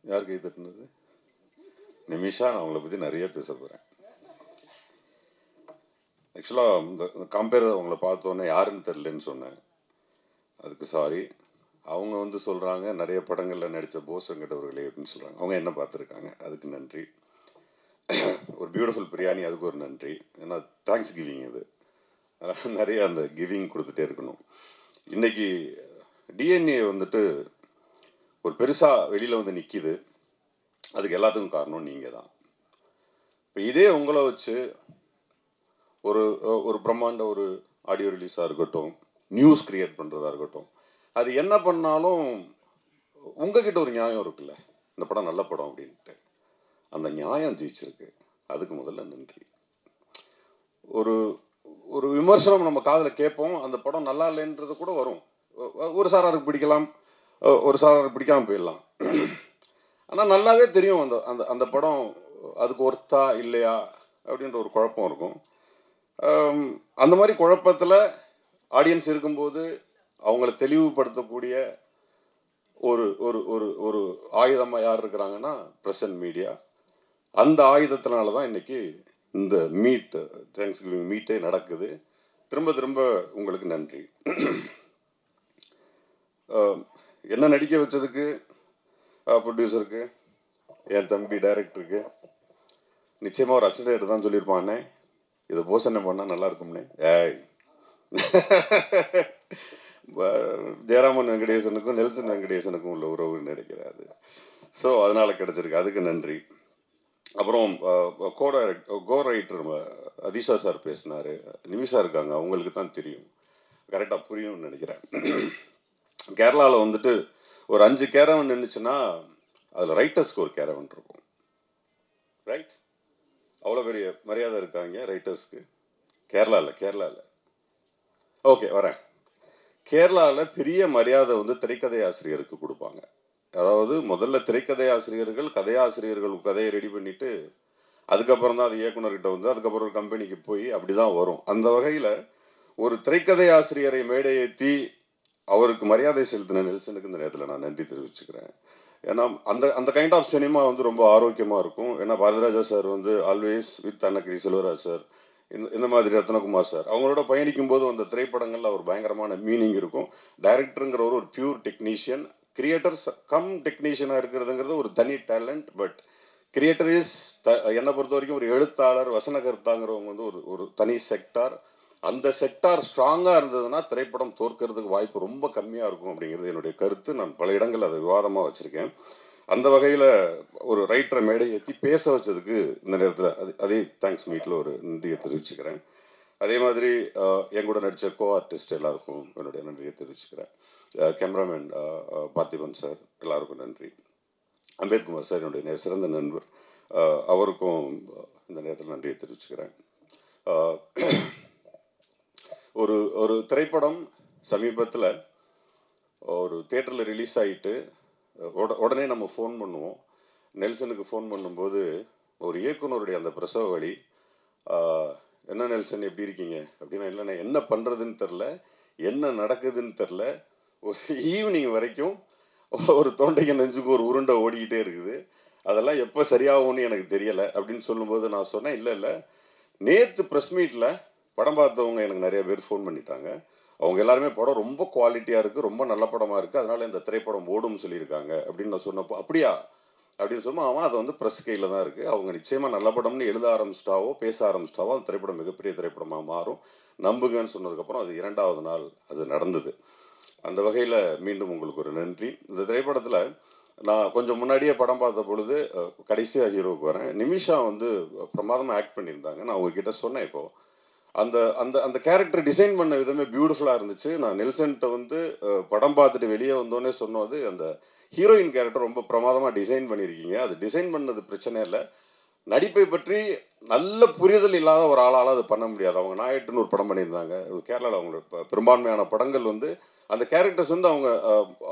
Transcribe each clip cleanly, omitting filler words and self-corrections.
யார் கை தட்டுனது? நிமிஷா. நான் அவங்கள பற்றி நிறைய பேச போகிறேன். ஆக்சுவலாக இந்த கம்பேர் அவங்கள பார்த்தோன்னே யாருன்னு தெரிலன்னு சொன்னேன். அதுக்கு சாரி. அவங்க வந்து சொல்கிறாங்க நிறைய படங்களில் நடித்த போஸ் வெங்கடவர்களே அப்படின்னு சொல்கிறாங்க. அவங்க என்ன பார்த்துருக்காங்க, அதுக்கு நன்றி. ஒரு பியூட்டிஃபுல் பிரியாணி, அதுக்கு ஒரு நன்றி. ஏன்னா தேங்க்ஸ் கிவிங் இது. நிறைய அந்த கிவிங் கொடுத்துட்டே இருக்கணும். இன்னைக்கு டிஎன்ஏ வந்துட்டு ஒரு பெருசாக வெளியில் வந்து நிற்கிது. அதுக்கு எல்லாத்துக்கும் காரணம் நீங்கள் தான். இப்போ இதே உங்களை வச்சு ஒரு ஒரு பிரம்மாண்ட ஒரு ஆடியோ ரிலீஸாக இருக்கட்டும், நியூஸ் கிரியேட் பண்ணுறதா இருக்கட்டும், அது என்ன பண்ணாலும் உங்ககிட்ட ஒரு நியாயம் இருக்குல்ல, இந்த படம் நல்ல படம் அப்படின்ட்டு. அந்த நியாயம் ஜெயிச்சிருக்கு. அதுக்கு முதல்ல நன்றி. ஒரு ஒரு விமர்சனம் நம்ம காதில் கேட்போம், அந்த படம் நல்லா இல்லைன்றது கூட வரும். ஒரு சாராருக்கு பிடிக்கலாம், ஒரு சாராருக்கு பிடிக்காமல் போயிடலாம். ஆனால் நல்லாவே தெரியும் அந்த அந்த அந்த படம் அதுக்கு ஒர்த்தா இல்லையா அப்படின்ற ஒரு குழப்பம் இருக்கும். அந்த மாதிரி குழப்பத்தில் ஆடியன்ஸ் இருக்கும்போது அவங்கள தெளிவுபடுத்தக்கூடிய ஒரு ஒரு ஒரு ஒரு ஆயுதமாக யார் இருக்கிறாங்கன்னா பிரசன்ட் மீடியா. அந்த ஆயுதத்தினால தான் இன்னைக்கு இந்த தேங்க்ஸ் கிவிங் மீட்டே நடக்குது. திரும்ப திரும்ப உங்களுக்கு நன்றி. என்ன நடிக்க வச்சதுக்கு ப்ரொடியூசருக்கு, என் தம்பி டைரக்டருக்கு, நிச்சயமாக ஒரு அசிஸ்டன்ட் தான் சொல்லியிருப்பானே, இதை போசனை பண்ணால் நல்லா இருக்கும்னே. ஜெயராமன் வெங்கடேசனுக்கும் நெல்சன் வெங்கடேசனுக்கும் உள்ள உறவு நினைக்கிறாரு. ஸோ அதனால் கிடச்சிருக்கு, அதுக்கு நன்றி. அப்புறம் கோ ரைட்டர் அதிஷா சார் பேசினார். நிமிஷா இருக்காங்க, அவங்களுக்கு தான் தெரியும், கரெக்டாக புரியும்னு நினைக்கிறேன். கேரளாவில் வந்துட்டு ஒரு 5 கேரவன் நின்றுச்சுன்னா அதில் ரைட்டர்ஸ்க்கு ஒரு கேரவன் இருக்கும். ரைட்? அவ்வளோ பெரிய மரியாதை இருக்காங்க ரைட்டர்ஸ்க்கு கேரளாவில். ஓகே, வரேன். கேரளாவில் பெரிய மரியாதை வந்து திரைக்கதை ஆசிரியருக்கு கொடுப்பாங்க. அதாவது முதல்ல திரைக்கதை ஆசிரியர்கள் கதையாசிரியர்கள் கதையை ரெடி பண்ணிட்டு அதுக்கப்புறம் தான் அது இயக்குனர்கிட்ட வந்து அதுக்கப்புறம் ஒரு கம்பெனிக்கு போய் அப்படி தான் வரும். அந்த வகையில் ஒரு திரைக்கதை ஆசிரியரை மேடை ஏற்றி அவருக்கு மரியாதை செலுத்தின நெல்சனுக்கு இந்த நேரத்தில் நான் நன்றி தெரிவிச்சுக்கிறேன். ஏன்னா அந்த அந்த கைண்ட் ஆஃப் சினிமா வந்து ரொம்ப ஆரோக்கியமாக இருக்கும். ஏன்னா பாரதிராஜா சார் வந்து always with Annagiri Selvaraj sir, இந்த மாதிரி ரத்னகுமார் சார் அவங்களோட பயணிக்கும் போது அந்த திரைப்படங்கள்ல ஒரு பயங்கரமான மீனிங் இருக்கும். டைரக்டருங்கிற ஒரு பியூர் டெக்னீஷியன், கிரியேட்டர்ஸ் கம் டெக்னீஷியனாக இருக்கிறதுங்கிறது ஒரு தனி டேலண்ட். பட் கிரியேட்டர் இஸ் என்னை பொறுத்த வரைக்கும் ஒரு எழுத்தாளர், வசனகர்த்தாங்கிறவங்க வந்து ஒரு தனி செக்டார். அந்த செக்டார் ஸ்ட்ராங்காக இருந்ததுன்னா திரைப்படம் தோற்கிறதுக்கு வாய்ப்பு ரொம்ப கம்மியாக இருக்கும் அப்படிங்கிறது என்னுடைய கருத்து. நான் பல இடங்கள் அதை விவாதமாக வச்சுருக்கேன். அந்த வகையில் ஒரு ரைட்டரை மேடை ஏற்றி பேச வச்சதுக்கு இந்த நேரத்தில் அதே தேங்க்ஸ் மீட்டில் ஒரு நன்றியை தெரிவிச்சுக்கிறேன். அதே மாதிரி என் கூட நடித்த கோ ஆர்டிஸ்ட் எல்லாருக்கும் என்னுடைய நன்றியை தெரிவிச்சுக்கிறேன். கேமராமேன் பார்த்திபன் சார், எல்லாருக்கும் நன்றி. அம்பேத்குமார் சார் என்னுடைய சிறந்த நண்பர், அவருக்கும் இந்த நேரத்தில் நன்றியை தெரிவிச்சுக்கிறேன். ஒரு ஒரு திரைப்படம் சமீபத்தில் ஒரு தியேட்டரில் ரிலீஸ் ஆகிட்டு உடனே நம்ம ஃபோன் பண்ணுவோம். நெல்சனுக்கு ஃபோன் பண்ணும்போது ஒரு இயக்குனருடைய அந்த பிரசவ வழி, என்ன நெல்சன் எப்படி இருக்கீங்க அப்படின்னா, இல்லைண்ணா என்ன பண்ணுறதுன்னு தெரில, என்ன நடக்குதுன்னு தெரில, ஒரு ஈவினிங் வரைக்கும் ஒரு தொண்டைக்கு நெஞ்சுக்கு ஒரு உருண்டை ஓடிக்கிட்டே இருக்குது, அதெல்லாம் எப்போ சரியாகும்னு எனக்கு தெரியலை அப்படின்னு சொல்லும்போது நான் சொன்னேன், இல்லை நேற்று ப்ரெஸ் மீட்டில் படம் பார்த்தவங்க எனக்கு நிறைய பேர் ஃபோன் பண்ணிட்டாங்க. அவங்க எல்லாருமே படம் ரொம்ப குவாலிட்டியாக இருக்குது, ரொம்ப நல்ல படமாக இருக்குது, அதனால் இந்த திரைப்படம் ஓடும்னு சொல்லியிருக்காங்க அப்படின்னு நான் சொன்னப்போ, அப்படியா அப்படின்னு சொன்னோம். அவன் அது வந்து ப்ரெஸ் கையில் தான் இருக்குது, அவங்க நிச்சயமாக நல்ல படம்னு எழுத ஆரம்பிச்சிட்டாவோ பேச ஆரம்பிச்சிட்டாவோ அந்த திரைப்படம் மிகப்பெரிய திரைப்படமாக மாறும், நம்புங்கன்னு சொன்னதுக்கப்புறம் அது 2வது நாள் அது நடந்தது. அந்த வகையில் மீண்டும் உங்களுக்கு ஒரு நன்றி. இந்த திரைப்படத்தில் நான் கொஞ்சம் முன்னாடியே படம் பார்த்த பொழுது கடைசியாக ஹீரோவுக்கு வரேன். நிமிஷா வந்து பிரமாதமாக ஆக்ட் பண்ணியிருந்தாங்க. நான் உங்ககிட்ட சொன்னேன், இப்போது அந்த அந்த அந்த கேரக்டர் டிசைன் பண்ண விதமே பியூட்டிஃபுல்லாக இருந்துச்சு. நான் நெல்சன்கிட்ட வந்து படம் பார்த்துட்டு வெளியே வந்தோடனே சொன்னது, அந்த ஹீரோயின் கேரக்டர் ரொம்ப பிரமாதமாக டிசைன் பண்ணியிருக்கீங்க, அது டிசைன் பண்ணது பிரச்சனை இல்லை, நடிப்பை பற்றி நல்ல புரிதல் இல்லாத ஒரு ஆளால் அது பண்ண முடியாது. அவங்க நாயட்டுன்னு ஒரு படம் பண்ணியிருந்தாங்க கேரளாவில். அவங்களோட பெரும்பான்மையான படங்கள் வந்து அந்த கேரக்டர்ஸ் வந்து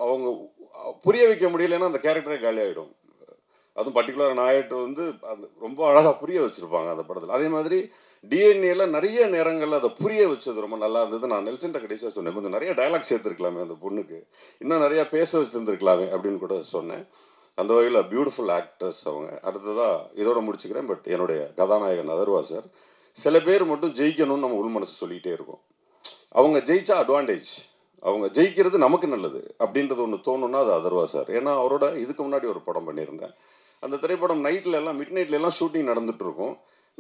அவங்க புரிய வைக்க முடியலைன்னா அந்த கேரக்டரே காலி ஆகிடும். அதுவும் பர்டிகுலர் நாயட்டு வந்து அந்த ரொம்ப அழகாக புரிய வச்சுருப்பாங்க அந்த படத்தில். அதே மாதிரி டிஎன்ஏல நிறைய நேரங்களில் அதை புரிய வச்சது ரொம்ப நல்லா இருந்தது. நான் நெல்சன்ட்ட கடைசியாக சொன்னேன், கொஞ்சம் நிறைய டைலாக் சேர்த்துருக்கலாமே அந்த பொண்ணுக்கு, இன்னும் நிறையா பேச வச்சுருந்துருக்கலாமே அப்படின்னு கூட சொன்னேன். அந்த வகையில் பியூட்டிஃபுல் ஆக்டர்ஸ் அவங்க. அடுத்ததாக இதோட முடிச்சுக்கிறேன். பட் என்னுடைய கதாநாயகன் அதர்வா சார். சில பேர் மட்டும் ஜெயிக்கணும்னு நம்ம உள் மனசு சொல்லிகிட்டே இருக்கோம். அவங்க ஜெயிச்சா அட்வான்டேஜ், அவங்க ஜெயிக்கிறது நமக்கு நல்லது அப்படின்றது ஒன்று தோணுன்னா அது அதர்வா சார். ஏன்னா அவரோட இதுக்கு முன்னாடி ஒரு படம் பண்ணியிருந்தேன். அந்த திரைப்படம் நைட்டில் எல்லாம் மிட் நைட்ல எல்லாம் ஷூட்டிங் நடந்துட்டு இருக்கும்.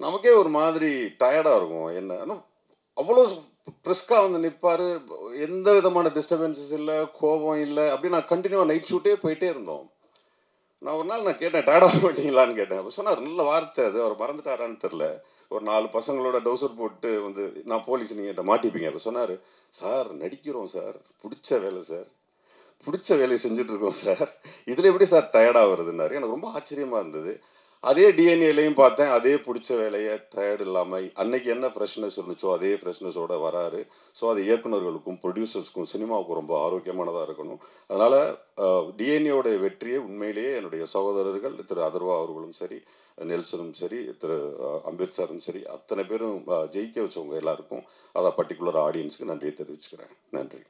நமக்கே ஒரு மாதிரி டயர்டாக இருக்கும். என்ன அவ்வளோ ப்ரிஸ்காக வந்து நிற்பார். எந்த விதமான டிஸ்டர்பன்ஸஸ் இல்லை, கோபம் இல்லை. அப்படி நான் கண்டினியூவாக நைட் ஷூட்டே போயிட்டே இருந்தோம். நான் ஒரு நாள் கேட்டேன், டயர்டாக மாட்டீங்களான்னு கேட்டேன். அப்போ சொன்னார், நல்ல வார்த்தை அது, அவர் மறந்துட்டாரான்னு தெரில. ஒரு 4 பசங்களோட டவுசர் போட்டு வந்து நான் போலீஸ் நீங்கள் மாட்டிப்பீங்க. அப்போ சொன்னார், சார் நடிக்கிறோம் சார், பிடிச்ச வேலை சார், பிடிச்ச வேலையை செஞ்சுட்டு இருக்கோம் சார், இதில் எப்படி சார் டயர்டாக வருதுன்னாரு. எனக்கு ரொம்ப ஆச்சரியமாக இருந்தது. அதே டிஎன்ஏலையும் பார்த்தேன், அதே பிடிச்ச வேலையை டயர்டு இல்லாமல் அன்னைக்கு என்ன ஃப்ரெஷ்னஸ் இருந்துச்சோ அதே ஃப்ரெஷ்னஸோட வராரு. ஸோ அது இயக்குநர்களுக்கும் ப்ரொடியூசர்ஸ்க்கும் சினிமாவுக்கும் ரொம்ப ஆரோக்கியமானதாக இருக்கணும். அதனால் டிஎன்ஏவோட வெற்றியை உண்மையிலேயே என்னுடைய சகோதரர்கள் திரு அதர்வா அவர்களும் சரி, நெல்சனும் சரி, திரு அம்பேத்கரும் சரி, அத்தனை பேரும் ஜெயிக்க வச்சவங்க எல்லாருக்கும், அதை பர்டிகுலர் ஆடியன்ஸுக்கு நன்றியை தெரிவிச்சுக்கிறேன். நன்றி.